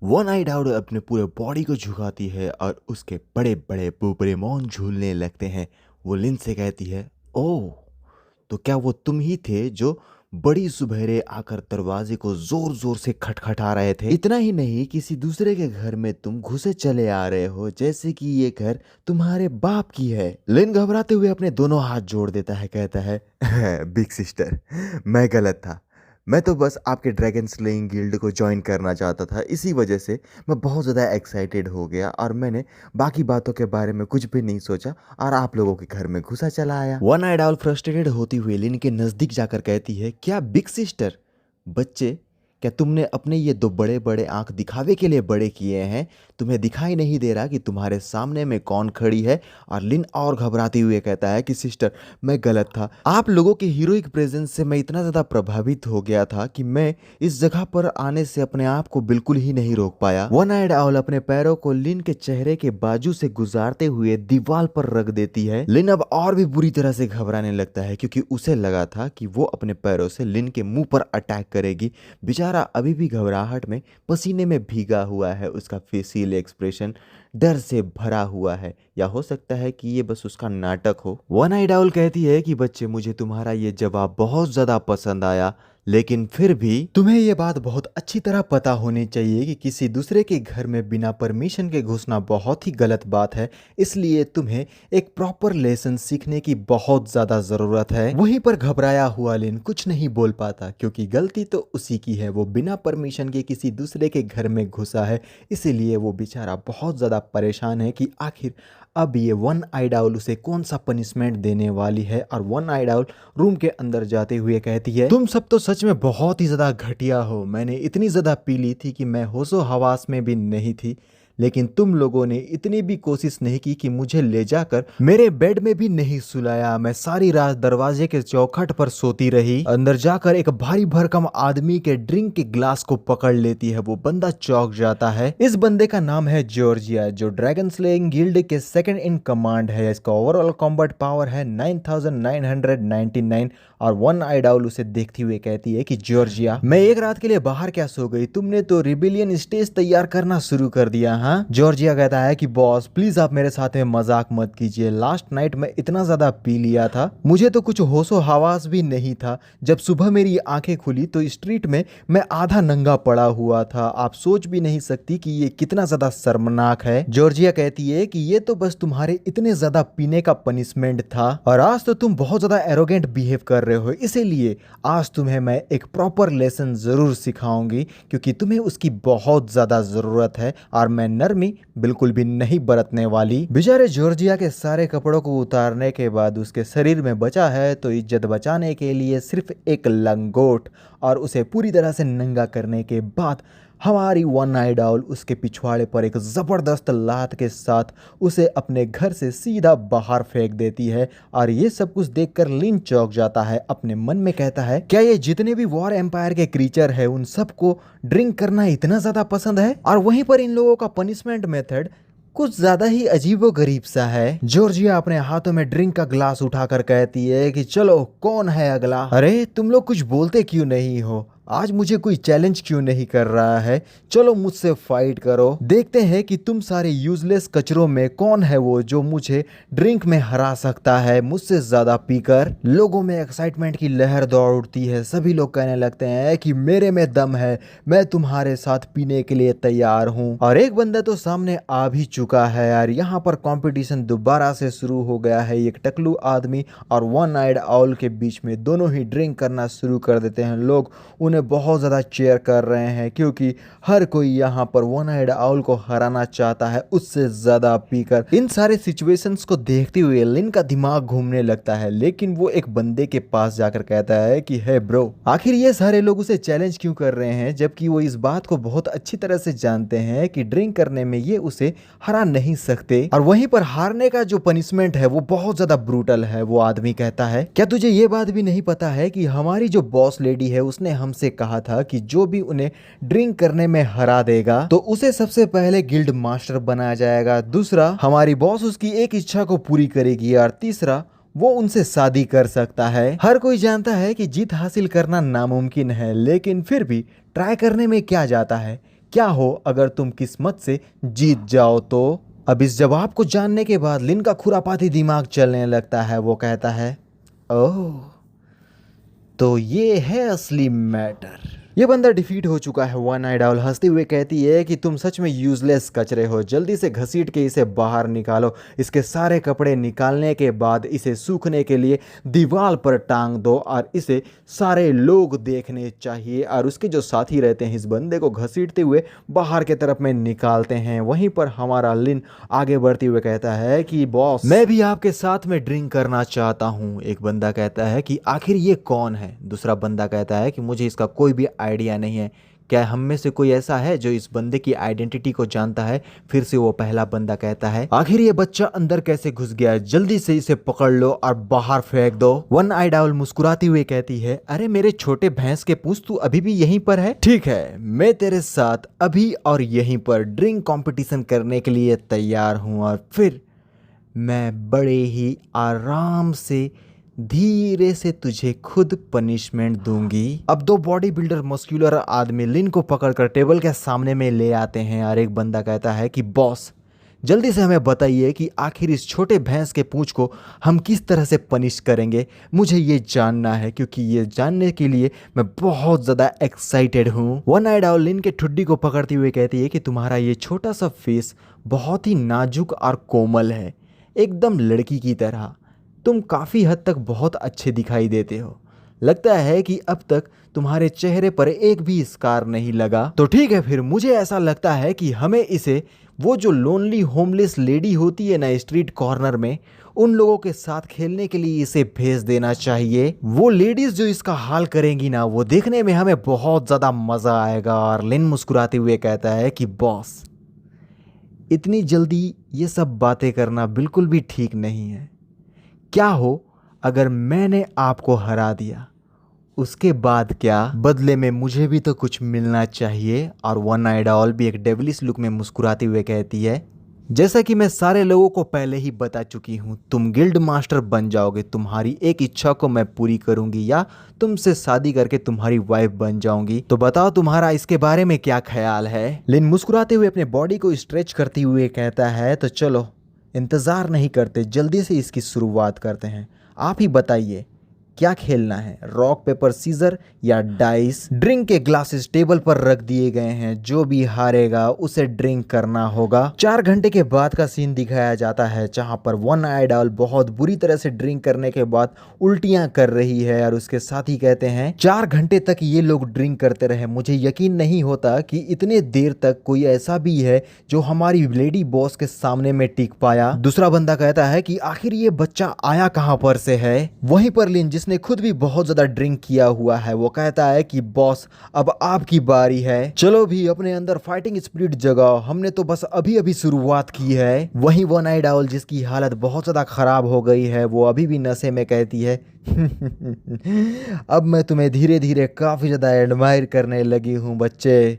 One eyed owl अपने पूरे body को झुकाती है और उसके बड़े बड़े बुबरे मौन झूलने लगते हैं। वो लिन से कहती है, ओह, तो क्या वो तुम ही थे जो बड़ी सुबेरे आकर दरवाजे को जोर जोर से खटखटा रहे थे? इतना ही नहीं, किसी दूसरे के घर में तुम घुसे चले आ रहे हो जैसे कि ये घर तुम्हारे बाप की है। लिन घबराते हुए अपने दोनों हाथ जोड़ देता है, कहता है, बिग सिस्टर, मैं गलत था। मैं तो बस आपके ड्रैगन स्लेइंग गिल्ड को ज्वाइन करना चाहता था। इसी वजह से मैं बहुत ज़्यादा एक्साइटेड हो गया और मैंने बाकी बातों के बारे में कुछ भी नहीं सोचा और आप लोगों के घर में घुसा चला आया। वन आइड आउल फ्रस्ट्रेटेड होती हुई लिन के नज़दीक जाकर कहती है, क्या बिग सिस्टर, बच्चे, क्या तुमने अपने ये दो बड़े बड़े आंख दिखावे के लिए बड़े किए हैं? तुम्हें दिखाई नहीं दे रहा कि तुम्हारे सामने में कौन खड़ी है? और लिन और घबराते हुए कहता है कि सिस्टर, मैं गलत था। आप लोगों के हीरोइक प्रेजेंस से मैं इतना ज़्यादा प्रभावित हो गया था कि मैं इस जगह पर आने से अपने आप को बिल्कुल ही नहीं रोक पाया। वन आइड आउल अपने पैरों को लिन के चेहरे के बाजू से गुजारते हुए दीवार पर रख देती है। लिन अब और भी बुरी तरह से घबराने लगता है क्योंकि उसे लगा था कि वो अपने पैरों से लिन के मुंह पर अटैक करेगी। बेचारा अभी भी घबराहट में पसीने में भीगा हुआ है। उसका फेशियल एक्सप्रेशन डर से भरा हुआ है, या हो सकता है कि ये बस उसका नाटक हो। वन आइड आउल कहती है कि बच्चे, मुझे तुम्हारा ये जवाब बहुत ज्यादा पसंद आया, लेकिन फिर भी तुम्हें ये बात बहुत अच्छी तरह पता होनी चाहिए कि किसी दूसरे के घर में बिना परमिशन के घुसना बहुत ही गलत बात है। इसलिए तुम्हें एक प्रॉपर लेसन सीखने की बहुत ज्यादा जरूरत है। वहीं पर घबराया हुआ लिन कुछ नहीं बोल पाता क्योंकि गलती तो उसी की है। वो बिना परमिशन के किसी दूसरे के घर में घुसा है, इसीलिए वो बेचारा बहुत ज्यादा परेशान है कि आखिर अब ये वन आइड आउल उसे कौन सा पनिशमेंट देने वाली है। और वन आइड आउल रूम के अंदर जाते हुए कहती है, तुम सब तो सच में बहुत ही ज्यादा घटिया हो। मैंने इतनी ज्यादा पी ली थी कि मैं होशो हवास में भी नहीं थी, लेकिन तुम लोगों ने इतनी भी कोशिश नहीं की कि मुझे ले जाकर मेरे बेड में भी नहीं सुलाया। मैं सारी रात दरवाजे के चौखट पर सोती रही। अंदर जाकर एक भारी भरकम आदमी के ड्रिंक के ग्लास को पकड़ लेती है। वो बंदा चौंक जाता है। इस बंदे का नाम है जॉर्जिया, जो ड्रैगन स्लेइंग गिल्ड के सेकंड इन कमांड है। इसका ओवरऑल कॉम्बैट पावर है 9999 और वन आइड आउल उसे देखती हुए कहती है कि जॉर्जिया, मैं एक रात के लिए बाहर क्या सो गई? तुमने तो रिबेलियन स्टेज तैयार करना शुरू कर दिया। हाँ, जॉर्जिया कहता है कि बॉस प्लीज आप मेरे साथ में मजाक मत कीजिए। लास्ट नाइट मैं इतना ज्यादा पी लिया था, मुझे तो कुछ होशो हवास भी नहीं था। जब सुबह मेरी आंखें खुली तो स्ट्रीट में मैं आधा नंगा पड़ा हुआ था। आप सोच भी नहीं सकती कि ये कितना ज्यादा शर्मनाक है। जॉर्जिया कहती है कि ये तो बस तुम्हारे इतने ज्यादा पीने का पनिशमेंट था और आज तो तुम बहुत ज्यादा एरोगेंट बिहेव कर रहे हो, इसीलिए आज तुम्हें मैं एक प्रॉपर लेसन जरूर सिखाऊंगी क्योंकि तुम्हें उसकी बहुत ज्यादा जरूरत है और मैं नरमी बिल्कुल भी नहीं बरतने वाली। बेचारे जॉर्जिया के सारे कपड़ों को उतारने के बाद उसके शरीर में बचा है तो इज्जत बचाने के लिए सिर्फ एक लंगोट, और उसे पूरी तरह से नंगा करने के बाद हमारी वन आइड आउल उसके पिछवाड़े पर एक जबरदस्त लात के साथ उसे अपने घर से सीधा बाहर फेंक देती है। और ये सब कुछ देखकर लिन चौंक जाता है। अपने मन में कहता है, क्या ये जितने भी वॉर एम्पायर के क्रीचर है उन सबको ड्रिंक करना इतना ज्यादा पसंद है? और वहीं पर इन लोगों का पनिशमेंट मेथड कुछ ज्यादा ही अजीबो गरीब सा है। जॉर्जिया अपने हाथों में ड्रिंक का ग्लास उठाकर कहती है कि चलो कौन है अगला? अरे तुम लोग कुछ बोलते क्यों नहीं हो? आज मुझे कोई चैलेंज क्यों नहीं कर रहा है? चलो मुझसे फाइट करो, देखते हैं कि तुम सारे यूजलेस कचरों में कौन है वो जो मुझे ड्रिंक में हरा सकता है मुझसे ज्यादा पीकर। लोगों में एक्साइटमेंट की लहर दौड़ उठती है। सभी लोग कहने लगते हैं कि मेरे में दम है, मैं तुम्हारे साथ पीने के लिए तैयार हूँ। और एक बंदा तो सामने आ भी चुका है यार। यहाँ पर कंपटीशन दोबारा से शुरू हो गया है। एक टकलू आदमी और वन आइड आउल के बीच में दोनों ही ड्रिंक करना शुरू कर देते हैं। लोग उन्हें बहुत ज़्यादा चेयर कर रहे हैं क्योंकि हर कोई यहाँ पर वन आइड आउल को हराना चाहता है उससे ज़्यादा पीकर। इन सारे सिचुएशंस को देखते हुए लिन का दिमाग घूमने लगता है, लेकिन वो एक बंदे के पास जाकर कहता है कि हे ब्रो, आखिर ये सारे लोग उसे चैलेंज क्यों कर रहे हैं जबकि वो इस बात को बहुत अच्छी तरह से जानते हैं कि ड्रिंक करने में ये उसे हरा नहीं सकते। और वहीं पर हारने का जो पनिशमेंट है वो बहुत ज़्यादा ब्रूटल है। वो आदमी कहता है, क्या तुझे ये बात भी नहीं पता है कि हमारी जो बॉस लेडी है उसने हमसे कहा था कि जो भी उन्हें ड्रिंक करने में हरा देगा तो उसे सबसे पहले गिल्ड मास्टर बनाया जाएगा। दूसरा, हमारी बॉस उसकी एक इच्छा को पूरी करेगी और तीसरा, वो उनसे शादी कर सकता है। हर कोई जानता है कि जीत हासिल करना नामुमकिन है, लेकिन फिर भी ट्राई करने में क्या जाता है। क्या हो अगर तुम किस्मत से जीत जाओ तो। अब इस जवाब को जानने के बाद लिन का खुरापाती दिमाग चलने लगता है। वो कहता है, ओह, तो ये है असली मैटर। ये बंदा डिफीट हो चुका है। वन आइड आउल हंसते हुए कहती है कि तुम सच में यूजलेस कचरे हो, जल्दी से घसीट के इसे बाहर निकालो। इसके सारे कपड़े निकालने के बाद इसे सूखने के लिए दीवार पर टांग दो और इसे सारे लोग देखने चाहिए। और उसके जो साथी रहते हैं इस बंदे को घसीटते हुए बाहर के तरफ में निकालते हैं। वहीं पर हमारा लिन आगे बढ़ते हुए कहता है कि बॉस, मैं भी आपके साथ में ड्रिंक करना चाहता हूँ। एक बंदा कहता है कि आखिर ये कौन है। दूसरा बंदा कहता है कि मुझे इसका कोई भी आइडिया नहीं है। क्या हम में से कोई ऐसा है जो इस बंदे की आइडेंटिटी को जानता है। फिर से वो पहला बंदा कहता है, आखिर ये बच्चा अंदर कैसे घुस गया, जल्दी से इसे पकड़ लो और बाहर फेंक दो। वन आइड आउल मुस्कुराती हुई कहती है, अरे मेरे छोटे भैंस के पूंछ, तू अभी भी यहीं पर है। ठीक है, मैं तेरे साथ अभी और यहीं पर ड्रिंक कंपटीशन करने के लिए तैयार हूं और फिर मैं बड़े ही आराम से धीरे से तुझे खुद पनिशमेंट दूंगी। अब दो बॉडी बिल्डर मस्कुलर आदमी लिन को पकड़कर टेबल के सामने में ले आते हैं और एक बंदा कहता है कि बॉस, जल्दी से हमें बताइए कि आखिर इस छोटे भैंस के पूंछ को हम किस तरह से पनिश करेंगे। मुझे ये जानना है, क्योंकि ये जानने के लिए मैं बहुत ज़्यादा एक्साइटेड हूँ। वन आइड आउल लिन के ठुड्डी को पकड़ती हुए कहती है कि तुम्हारा ये छोटा सा फेस बहुत ही नाजुक और कोमल है, एकदम लड़की की तरह। तुम काफ़ी हद तक बहुत अच्छे दिखाई देते हो। लगता है कि अब तक तुम्हारे चेहरे पर एक भी स्कार नहीं लगा। तो ठीक है, फिर मुझे ऐसा लगता है कि हमें इसे वो जो लोनली होमलेस लेडी होती है ना स्ट्रीट कॉर्नर में, उन लोगों के साथ खेलने के लिए इसे भेज देना चाहिए। वो लेडीज जो इसका हाल करेंगी ना, वो देखने में हमें बहुत ज़्यादा मज़ा आएगा। और लिन मुस्कुराते हुए कहता है कि बॉस, इतनी जल्दी ये सब बातें करना बिल्कुल भी ठीक नहीं है। क्या हो अगर मैंने आपको हरा दिया, उसके बाद क्या? बदले में मुझे भी तो कुछ मिलना चाहिए। और वन आइड आउल भी एक डेविलिश लुक में मुस्कुराते हुए कहती है, जैसा कि मैं सारे लोगों को पहले ही बता चुकी हूँ, तुम गिल्ड मास्टर बन जाओगे। तुम्हारी एक इच्छा को मैं पूरी करूंगी या तुमसे शादी करके तुम्हारी वाइफ बन जाऊंगी। तो बताओ तुम्हारा इसके बारे में क्या ख्याल है। लिन मुस्कुराते हुए अपने बॉडी को स्ट्रेच करते हुए कहता है, तो चलो इंतज़ार नहीं करते, जल्दी से इसकी शुरुआत करते हैं। आप ही बताइए क्या खेलना है, रॉक पेपर सीजर या डाइस। ड्रिंक के ग्लासेस टेबल पर रख दिए गए हैं, जो भी हारेगा उसे ड्रिंक करना होगा। 4 घंटे के बाद का सीन दिखाया जाता है, जहां पर वन आइड आउल बहुत बुरी तरह से ड्रिंक करने के बाद उल्टियां कर रही है और उसके साथी कहते हैं 4 घंटे तक ये लोग ड्रिंक करते रहे, मुझे यकीन नहीं होता कि इतने देर तक कोई ऐसा भी है जो हमारी लेडी बॉस के सामने में टिक पाया। दूसरा बंदा कहता है कि आखिर ये बच्चा आया कहां पर से है। वहीं पर लिन, जिसने खुद भी बहुत ज्यादा ड्रिंक किया हुआ है, वो कहता है कि बॉस, अब आपकी बारी है, चलो भी अपने अंदर फाइटिंग स्पिरिट जगाओ, हमने तो बस अभी अभी शुरुआत की है। वहीं वन आइड आउल, जिसकी हालत बहुत ज्यादा खराब हो गई है, वो अभी भी नशे में कहती है अब मैं तुम्हें धीरे धीरे काफी ज्यादा एडमायर करने लगी हूँ बच्चे,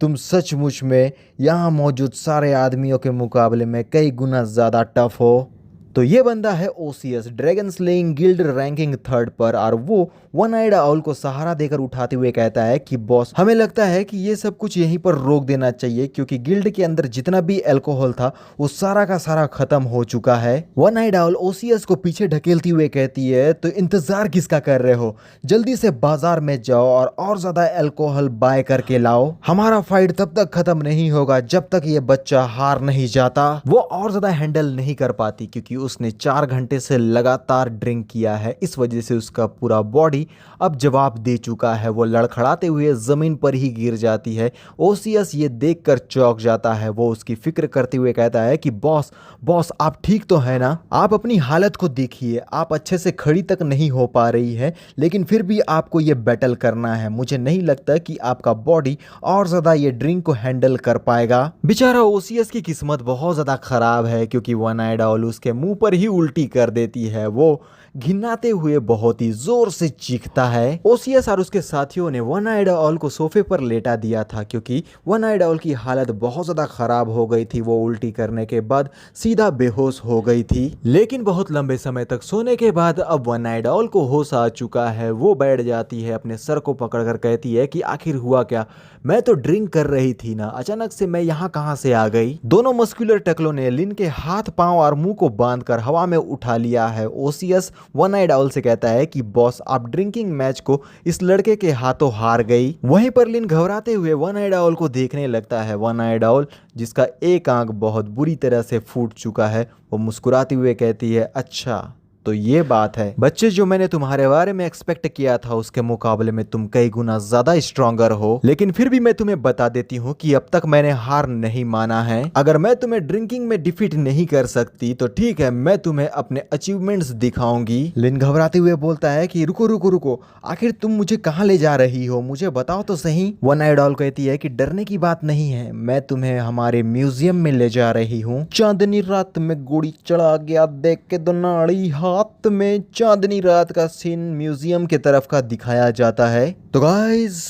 तुम सचमुच में यहाँ मौजूद सारे आदमियों के मुकाबले में कई गुना ज्यादा टफ हो। तो ये बंदा है OCS, dragon slaying guild ranking 3rd पर। और वो वन आइड आउल को सहारा देकर उठाते हुए कहता है कि बॉस, हमें लगता है कि ये सब कुछ यहीं पर रोक देना चाहिए, क्योंकि गिल्ड के अंदर जितना भी अल्कोहल था वो सारा का सारा खत्म हो चुका है। वन आइड आउल ओसीएस को पीछे ढकेलती हुए कहती है, तो इंतजार किसका कर रहे हो, जल्दी से बाजार में जाओ और ज्यादा अल्कोहल बाय करके लाओ। हमारा फाइट तब तक खत्म नहीं होगा जब तक ये बच्चा हार नहीं जाता। वो और ज्यादा हैंडल नहीं कर पाती, क्योंकि उसने 4 घंटे से लगातार ड्रिंक किया है। इस वजह से उसका पूरा बॉडी अब जवाब दे चुका है। वो लड़खड़ाते हुए जमीन पर ही गिर जाती है। ओसीएस ये देखकर चौंक जाता है। वो उसकी फिक्र करते हुए कहता है कि बॉस बॉस, आप ठीक तो है ना? आप अपनी हालत को देखिए, आप अच्छे से खड़ी तक नहीं हो पा रही है, लेकिन फिर भी आपको ये बैटल करना है। मुझे नहीं लगता कि आपका बॉडी और ज्यादा ये ड्रिंक को हैंडल कर पाएगा। बेचारा ओसीएस की किस्मत बहुत ज्यादा खराब है, क्योंकि वन आइड आउल उसके मुंह पर ही उल्टी कर देती है। वो घिनाते हुए बहुत ही जोर से चीखता है। ओसियस और उसके साथियों ने वन आइड ऑल को सोफे पर लेटा दिया था क्योंकि वन आइड ऑल की हालत बहुत ज्यादा खराब हो गई थी। वो उल्टी करने के बाद सीधा बेहोश हो गई थी। लेकिन बहुत लंबे समय तक सोने के बाद अब वन आइड ऑल को होश आ चुका है। वो बैठ जाती है, अपने सर को पकड़कर कहती है कि आखिर हुआ क्या, मैं तो ड्रिंक कर रही थी ना, अचानक से मैं यहाँ कहाँ से आ गई। दोनों मस्कुलर टकलों ने लिन के हाथ पांव और मुंह को बांधकर हवा में उठा लिया है। ओसियस वन आइड ऑल से कहता है कि बॉस, आप ड्रिंकिंग मैच को इस लड़के के हाथों हार गई। वहीं पर लिन घबराते हुए वन आइड ऑल को देखने लगता है। वन आइड ऑल, जिसका एक आंख बहुत बुरी तरह से फूट चुका है, वो मुस्कुराती हुए कहती है, अच्छा तो ये बात है बच्चे, जो मैंने तुम्हारे बारे में एक्सपेक्ट किया था उसके मुकाबले में तुम कई गुना ज्यादा स्ट्रॉन्गर हो। लेकिन फिर भी मैं तुम्हें बता देती हूँ कि अब तक मैंने हार नहीं माना है। अगर मैं तुम्हें ड्रिंकिंग में डिफीट नहीं कर सकती तो ठीक है, मैं तुम्हें अपने अचीवमेंट्स दिखाऊंगी। लिन घबराते हुए बोलता है कि रुको रुको रुको, आखिर तुम मुझे कहाँ ले जा रही हो, मुझे बताओ तो सही। वन आइड ऑल कहती है कि डरने की बात नहीं है, मैं तुम्हें हमारे म्यूजियम में ले जा रही हूँ। चांदनी रात में गोली चढ़ा गया, देख के दोनाड़ी हाथ में। चांदनी रात का सीन म्यूजियम के तरफ का दिखाया जाता है। तो गाइस,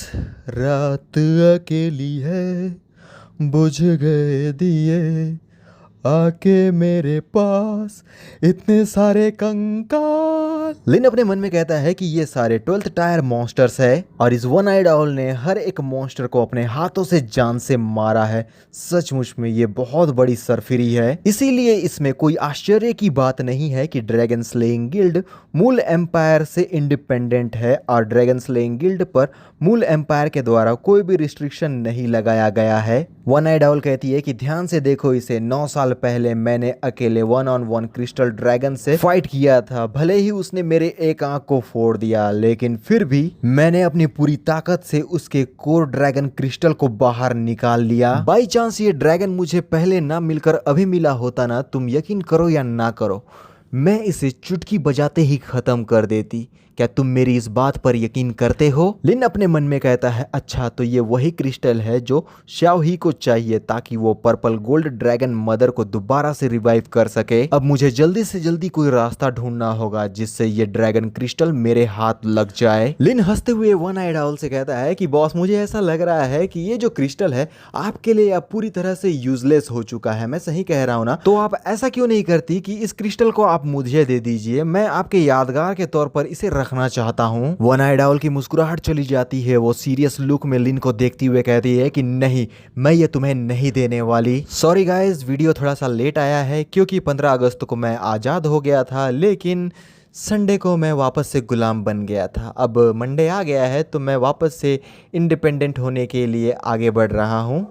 रात अकेली है, बुझ गए दिए, आके मेरे पास इतने सारे कंकाल। लिन अपने मन में कहता है कि ये सारे 12th टायर मॉन्स्टर्स है और इस वन आइड ऑल ने हर एक मॉन्स्टर को अपने हाथों से जान से मारा है। सचमुच में ये बहुत बड़ी सरफिरी है। इसीलिए इसमें कोई आश्चर्य की बात नहीं है कि ड्रैगन स्लेइंग गिल्ड मूल एम्पायर से इंडिपेंडेंट है और ड्रैगन स्लेइंग गिल्ड पर मूल एम्पायर के द्वारा कोई भी रिस्ट्रिक्शन नहीं लगाया गया है। वन आइड ऑल कहती है कि ध्यान से देखो इसे, 9 साल पहले मैंने अकेले 1-on-1 क्रिस्टल ड्रैगन से फाइट किया था। भले ही उसने मेरे एक आंख को फोड़ दिया, लेकिन फिर भी मैंने अपनी पूरी ताकत से उसके कोर ड्रैगन क्रिस्टल को बाहर निकाल लिया। बाई चांस ये ड्रैगन मुझे पहले ना मिलकर अभी मिला होता ना, तुम यकीन करो या ना करो, मैं इसे चुटकी बजाते ही खत्म कर देती। क्या तुम मेरी इस बात पर यकीन करते हो? लिन अपने मन में कहता है, अच्छा तो ये वही क्रिस्टल है जो श्याओ ही को चाहिए ताकि वो पर्पल गोल्ड ड्रैगन मदर को दोबारा से रिवाइव कर सके। अब मुझे जल्दी से जल्दी कोई रास्ता ढूंढना होगा जिससे ये ड्रैगन क्रिस्टल मेरे हाथ लग जाए। लिन हंसते हुए वन आइड ऑल से कहता है कि बॉस, मुझे ऐसा लग रहा है कि ये जो क्रिस्टल है आपके लिए अब पूरी तरह से यूजलेस हो चुका है। मैं सही कह रहा हूँ ना? तो आप ऐसा क्यों नहीं करती कि इस क्रिस्टल को आप मुझे दे दीजिए, मैं आपके यादगार के तौर पर इसे रखना चाहता हूँ। वन आइड ऑल की मुस्कुराहट चली जाती है। वो सीरियस लुक में लिन को देखती हुए कहती है कि नहीं, मैं ये तुम्हें नहीं देने वाली। सॉरी गाइस, वीडियो थोड़ा सा लेट आया है क्योंकि 15 अगस्त को मैं आज़ाद हो गया था, लेकिन संडे को मैं वापस से गुलाम बन गया था। अब मंडे आ गया है तो मैं वापस से इंडिपेंडेंट होने के लिए आगे बढ़ रहा हूँ।